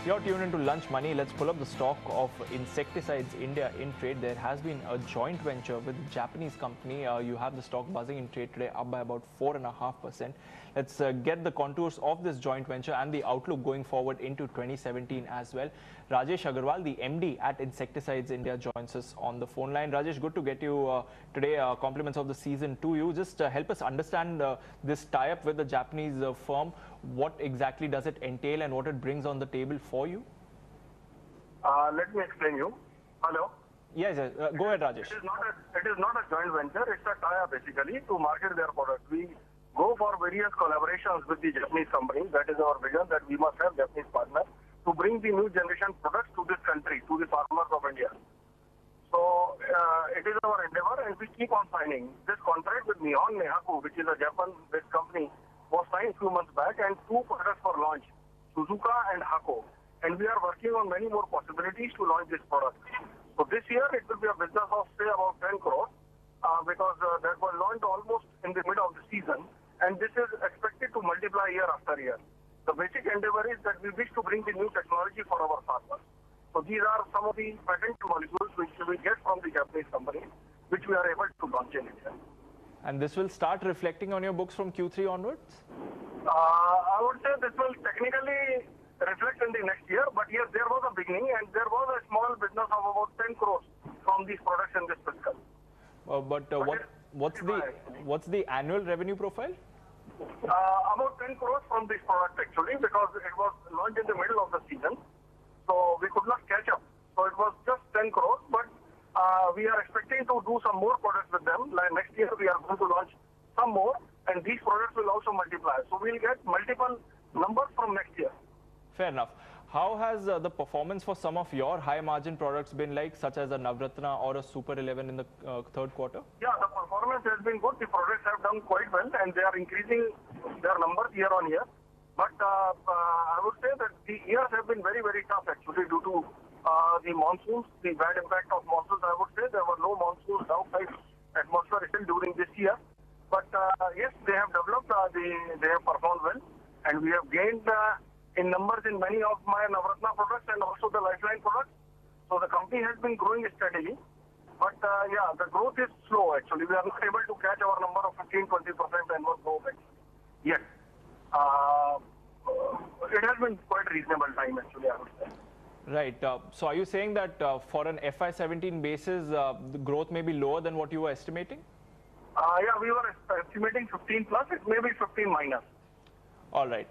You're tuned into Lunch Money. Let's pull up the stock of Insecticides India in trade. There has been a joint venture with a Japanese company. You have the stock buzzing in trade today, up by about 4.5%. Let's get the contours of this joint venture and the outlook going forward into 2017 as well. RajeshAgarwal, the MD at Insecticides India, joins us on the phone line. Rajesh, good to get you today. Compliments of the season to you. Just help us understand this tie-up with the Japanese firm. What exactly does it entail and what it brings on the table for you? Let me explain you. Hello? Yes, go ahead, Rajesh. It is not a joint venture. It's a tie-up basically to market their product. We go for various collaborations with the Japanese companies. That is our vision, that we must have Japanese partners to bring the new generation products to this country, to the farmers of India. So it is our endeavor, and we keep on signing. This contract with Nihon Nehaku, which is a Japan-based company, was signed a few months back, and 2 products for launch, Suzuka and Hako. And we are working on many more possibilities to launch this product. So this year it will be a business of say about 10 crores because that was launched almost in the middle of the season, and this is expected to multiply year after year. The basic endeavor is that we wish to bring the new technology for our farmers. So these are some of the patent molecules which we get from the Japanese company, which we are able to launch in India. And this will start reflecting on your books from Q3 onwards? I would say this will technically reflect in the next year, but yes, there was a beginning and there was a small business of about 10 crores from these products in this fiscal. What's the annual revenue profile? About 10 crores from this product actually, because it was launched in the middle of the season, so we could not catch up. So it was just 10 crores, but we are expecting to do some more products with them. Like next year we are going to launch some more, and these products will also multiply. So we'll get multiple numbers from next year. Fair enough. How has the performance for some of your high margin products been like, such as a Navratna or a Super 11 in the third quarter? Yeah, the performance has been good. The products have done quite well, and they are increasing their numbers year on year. But I would say that the years have been very, very tough actually due to the monsoons, the bad impact of monsoons. I would say there were no monsoons outside atmosphere still during this year. But yes, they have developed, they have performed well, and we have gained in numbers in many of my Navratna products and also the Lifeline products. So the company has been growing steadily. But yeah, the growth is slow actually. We are not able to catch our number of 15-20% annual growth yet. It has been quite reasonable time actually, I would say. Right. So are you saying that for an FY17 basis, the growth may be lower than what you were estimating? Yeah, we were estimating 15 plus. It may be 15 minus. All right.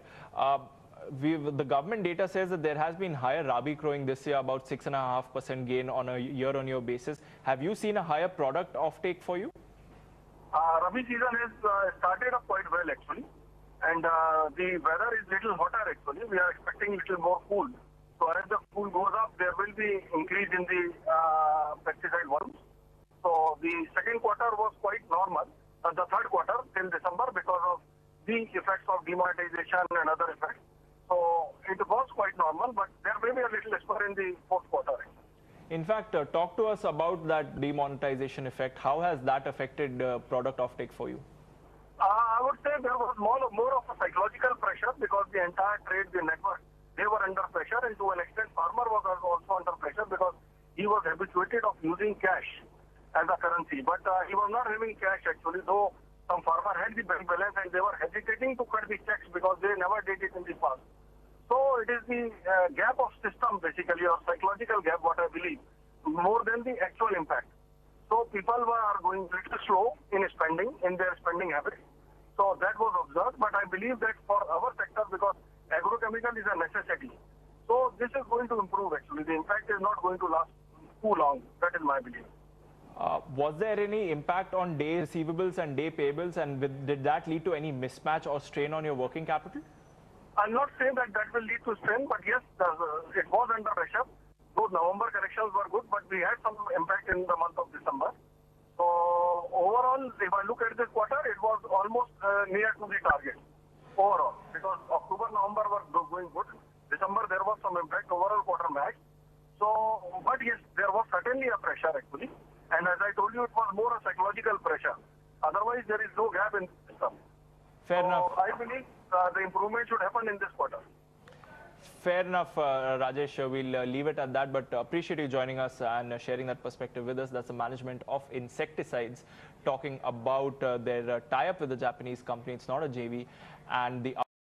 The government data says that there has been higher Rabi growing this year, about 6.5% gain on a year-on-year basis. Have you seen a higher product offtake for you? Rabi season has started up quite well actually, and the weather is little hotter actually. We are expecting little more cool. So as the cool goes up, there will be increase in the pesticide volumes. So the second quarter was quite normal. The third quarter till December because of the effects of demonetization and other effects. So it was quite normal, but there may be a little spur in the fourth quarter. In fact, talk to us about that demonetization effect. How has that affected product offtake for you? I would say there was more of a psychological pressure because the entire trade, the network, they were under pressure, and to an extent farmer was also under pressure because he was habituated of using cash as a currency. But he was not having cash actually, though some farmer had the bank balance and they were hesitating to cut the checks because they never did it in the past. So it is the gap of system basically, or psychological gap, what I believe, more than the actual impact. So people were going a little slow in spending, in their spending habits. So that was observed, but I believe that for our sector, because agrochemical is a necessity, so this is going to improve actually. The impact is not going to last too long. That is my belief. Was there any impact on day receivables and day payables, and did that lead to any mismatch or strain on your working capital? I'll not say that will lead to strain, but yes, it was under pressure. Those November corrections were good, but we had some impact in the month of December. So overall, if I look at this quarter, it was almost near to the target overall, because October, November were going good. December, there was some impact, overall quarter match. So, but yes, there was certainly a pressure actually. And as I told you, it was more a psychological pressure. Otherwise, there is no gap in the system. Fair enough. I believe the improvement should happen in this quarter. Fair enough, Rajesh. We'll leave it at that, but appreciate you joining us and sharing that perspective with us. That's the management of Insecticides talking about their tie-up with the Japanese company. It's not a JV, and the